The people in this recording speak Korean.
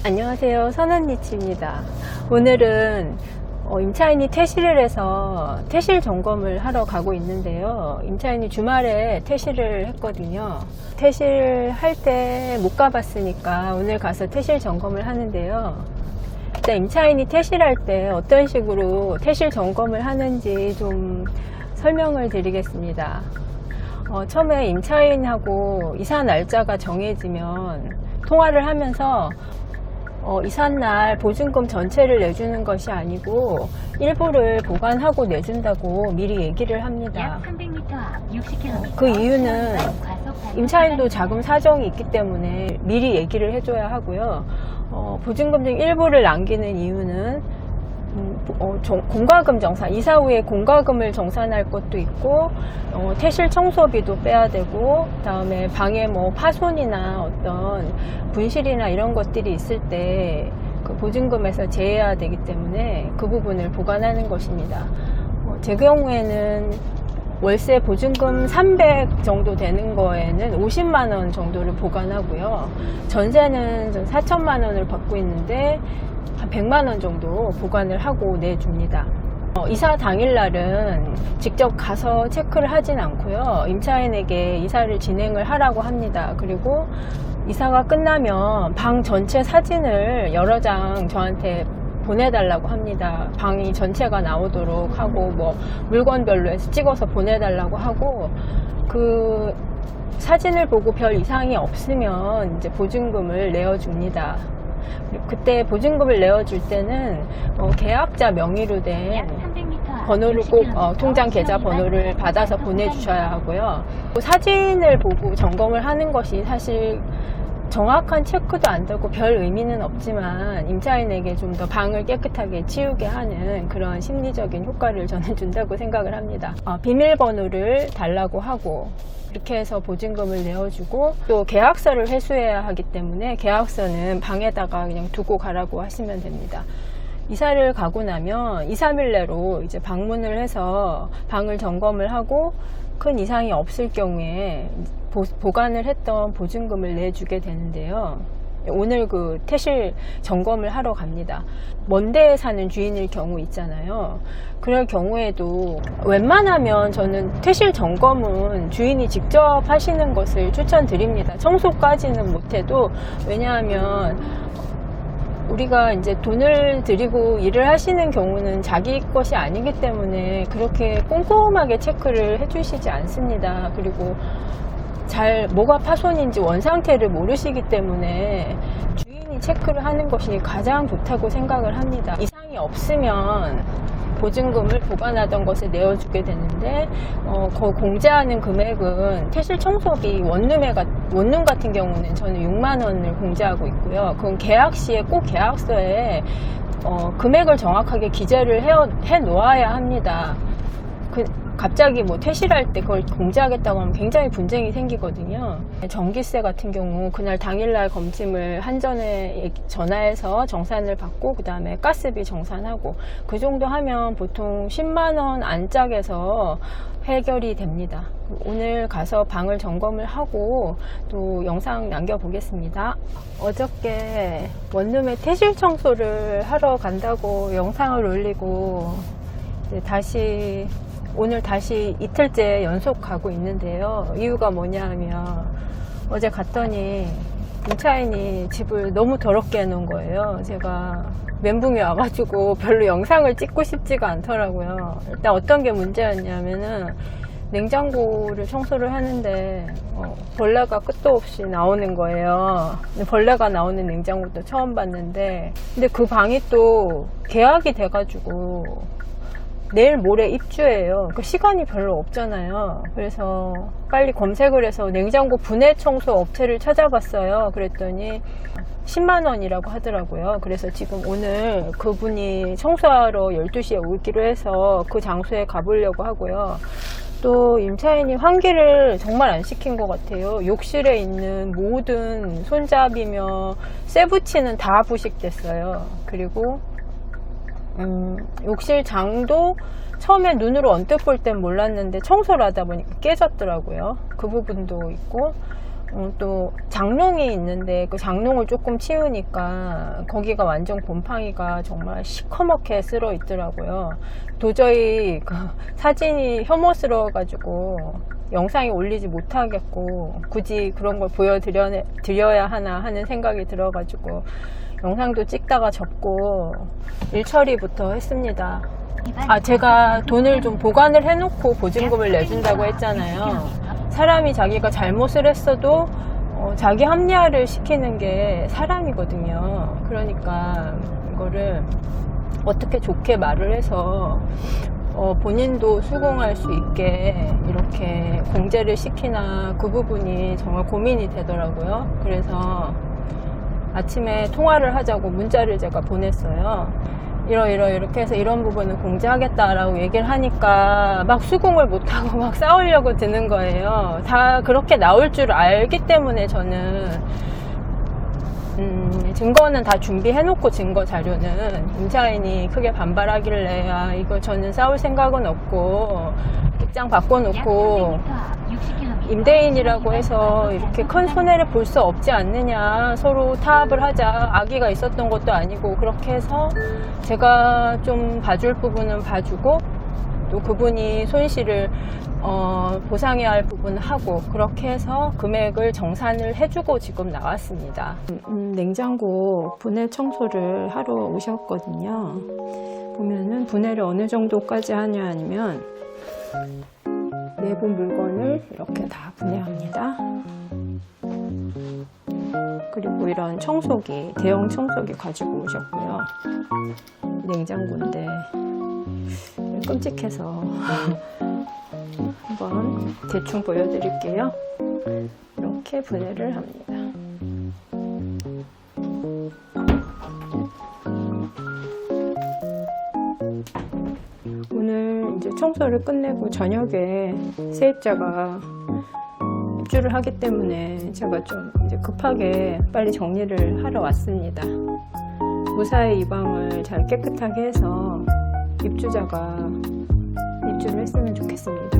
안녕하세요, 선언니치입니다. 오늘은 임차인이 퇴실을 해서 퇴실 점검을 하러 가고 있는데요. 임차인이 주말에 퇴실을 했거든요. 퇴실할 때 못 가봤으니까 오늘 가서 퇴실 점검을 하는데요. 일단 임차인이 퇴실할 때 어떤 식으로 퇴실 점검을 하는지 좀 설명을 드리겠습니다. 처음에 임차인하고 이사 날짜가 정해지면 통화를 하면서 이삿날 보증금 전체를 내주는 것이 아니고 일부를 보관하고 내준다고 미리 얘기를 합니다. 그 이유는 임차인도 자금 사정이 있기 때문에 미리 얘기를 해줘야 하고요. 보증금 중 일부를 남기는 이유는 공과금 정산, 이사 후에 공과금을 정산할 것도 있고, 퇴실 청소비도 빼야 되고, 그다음에 방에 뭐 파손이나 어떤 분실이나 이런 것들이 있을 때 그 보증금에서 제외해야 되기 때문에 그 부분을 보관하는 것입니다. 제 경우에는 월세 보증금 300 정도 되는 거에는 50만 원 정도를 보관하고요. 전세는 4천만 원을 받고 있는데 한 100만 원 정도 보관을 하고 내줍니다. 이사 당일날은 직접 가서 체크를 하진 않고요. 임차인에게 이사를 진행을 하라고 합니다. 그리고 이사가 끝나면 방 전체 사진을 여러 장 저한테 보내달라고 합니다. 방이 전체가 나오도록 하고 뭐 물건별로 해서 찍어서 보내달라고 하고, 그 사진을 보고 별 이상이 없으면 이제 보증금을 내어줍니다. 그때 보증금을 내어줄 때는 계약자 명의로 된 번호를 꼭 통장 계좌 번호를 받아서 보내주셔야 하고요. 사진을 보고 점검을 하는 것이 사실 정확한 체크도 안 되고 별 의미는 없지만 임차인에게 좀 더 방을 깨끗하게 치우게 하는 그런 심리적인 효과를 저는 준다고 생각을 합니다. 비밀번호를 달라고 하고 이렇게 해서 보증금을 내어주고, 또 계약서를 회수해야 하기 때문에 계약서는 방에다가 그냥 두고 가라고 하시면 됩니다. 이사를 가고 나면 2, 3일 내로 이제 방문을 해서 방을 점검을 하고 큰 이상이 없을 경우에 보관을 했던 보증금을 내주게 되는데요. 오늘 그 퇴실 점검을 하러 갑니다. 먼 데에 사는 주인일 경우 있잖아요. 그럴 경우에도 웬만하면 저는 퇴실 점검은 주인이 직접 하시는 것을 추천드립니다. 청소까지는 못해도, 왜냐하면 우리가 이제 돈을 들이고 일을 하시는 경우는 자기 것이 아니기 때문에 그렇게 꼼꼼하게 체크를 해주시지 않습니다. 그리고 뭐가 파손인지 원상태를 모르시기 때문에 주인이 체크를 하는 것이 가장 좋다고 생각을 합니다. 이상이 없으면 보증금을 보관하던 것을 내어주게 되는데, 공제하는 금액은 퇴실 청소비 원룸 같은 경우는 저는 6만 원을 공제하고 있고요. 그건 계약 시에 꼭 계약서에 금액을 정확하게 기재를 해 놓아야 합니다. 갑자기 뭐 퇴실할 때 그걸 공제하겠다고 하면 굉장히 분쟁이 생기거든요. 전기세 같은 경우 그날 당일날 검침을 한전에 전화해서 정산을 받고, 그 다음에 가스비 정산하고, 그 정도 하면 보통 10만 원 안짝에서 해결이 됩니다. 오늘 가서 방을 점검을 하고 또 영상 남겨보겠습니다. 어저께 원룸에 퇴실 청소를 하러 간다고 영상을 올리고 오늘 다시 이틀째 연속 가고 있는데요. 이유가 뭐냐 하면, 어제 갔더니 임차인이 집을 너무 더럽게 해놓은 거예요. 제가 멘붕이 와가지고 별로 영상을 찍고 싶지가 않더라고요. 일단 어떤 게 문제였냐면은, 냉장고를 청소를 하는데 벌레가 끝도 없이 나오는 거예요. 벌레가 나오는 냉장고도 처음 봤는데, 근데 그 방이 또 계약이 돼가지고 내일 모레 입주예요. 그 시간이 별로 없잖아요. 그래서 빨리 검색을 해서 냉장고 분해 청소 업체를 찾아봤어요. 그랬더니 10만 원이라고 하더라고요. 그래서 지금 오늘 그분이 청소하러 12시에 오기로 해서 그 장소에 가보려고 하고요. 또 임차인이 환기를 정말 안 시킨 것 같아요. 욕실에 있는 모든 손잡이며 쇠붙이는 다 부식됐어요. 그리고 욕실 장도 처음에 눈으로 언뜻 볼 땐 몰랐는데 청소를 하다 보니까 깨졌더라고요. 그 부분도 있고, 또 장롱이 있는데 그 장롱을 조금 치우니까 거기가 완전 곰팡이가 정말 시커멓게 쓸어 있더라고요. 도저히 그 사진이 혐오스러워 가지고 영상에 올리지 못하겠고 굳이 그런 걸 보여드려야 하나 하는 생각이 들어 가지고 영상도 찍다가 접고 일 처리부터 했습니다. 제가 돈을 좀 보관을 해놓고 보증금을 내준다고 했잖아요. 사람이 자기가 잘못을 했어도 자기 합리화를 시키는 게 사람이거든요. 그러니까 이거를 어떻게 좋게 말을 해서 본인도 수긍할 수 있게 이렇게 공제를 시키나 그 부분이 정말 고민이 되더라고요. 그래서 아침에 통화를 하자고 문자를 제가 보냈어요. 이렇게 해서 이런 부분은 공제하겠다라고 얘기를 하니까 막 수긍을 못하고 막 싸우려고 드는 거예요. 다 그렇게 나올 줄 알기 때문에 저는 증거는 다 준비해놓고 증거 자료는 임차인이 크게 반발하길래 이거 저는 싸울 생각은 없고 입장 바꿔놓고 임대인이라고 해서 이렇게 큰 손해를 볼 수 없지 않느냐, 서로 타협을 하자, 악의가 있었던 것도 아니고 그렇게 해서 제가 좀 봐줄 부분은 봐주고 또 그분이 손실을 보상해야 할 부분은 하고 그렇게 해서 금액을 정산을 해주고 지금 나왔습니다. 냉장고 분해 청소를 하러 오셨거든요. 보면은 분해를 어느 정도까지 하냐 아니면 내부 물건을 이렇게 다 분해합니다. 그리고 이런 청소기, 대형 청소기 가지고 오셨고요. 냉장고인데 끔찍해서 한번 대충 보여드릴게요. 이렇게 분해를 합니다. 오늘 이제 청소를 끝내고 저녁에 세입자가 입주를 하기 때문에 제가 좀 이제 급하게 빨리 정리를 하러 왔습니다. 무사히 이 방을 잘 깨끗하게 해서 입주자가 입주를 했으면 좋겠습니다.